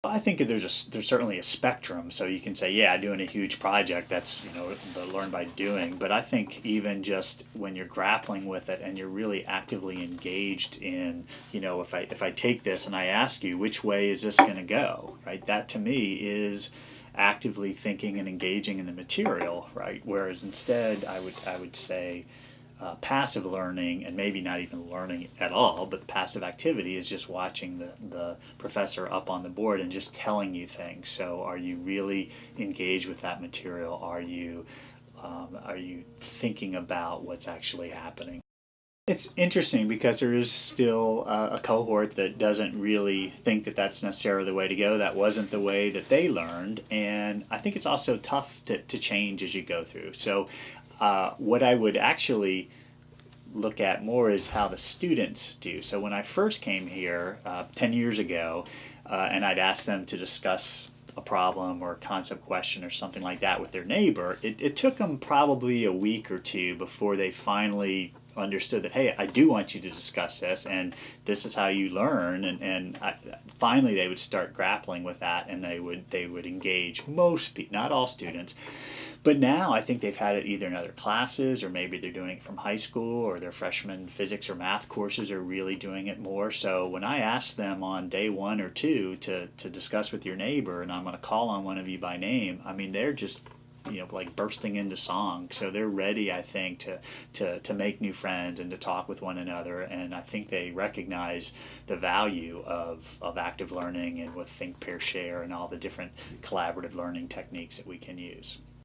I think there's certainly a spectrum. So you can say, yeah, doing a huge project, that's, the learn by doing. But I think even just when you're grappling with it and you're really actively engaged in, if I take this and I ask you, which way is this going to go, right? That to me is actively thinking and engaging in the material, right? Whereas instead, I would say passive learning, and maybe not even learning at all, but the passive activity is just watching the professor up on the board and just telling you things. So are you really engaged with that material? Are you thinking about what's actually happening? It's interesting because there is still a cohort that doesn't really think that that's necessarily the way to go. That wasn't the way that they learned. And I think it's also tough to change as you go through. So, what I would actually look at more is how the students do. So, when I first came here 10 years ago, and I'd ask them to discuss a problem or a concept question or something like that with their neighbor, it took them probably a week or two before they finally understood that, hey, I do want you to discuss this, and this is how you learn, and finally they would start grappling with that, and they would engage. Not all students, but now I think they've had it either in other classes, or maybe they're doing it from high school, or their freshman physics or math courses are really doing it more. So when I ask them on day 1 or 2 to discuss with your neighbor, and I'm going to call on one of you by name, I mean, they're just like bursting into song. So they're ready, I think, to make new friends and to talk with one another. And I think they recognize the value of active learning and with think, pair, share, and all the different collaborative learning techniques that we can use.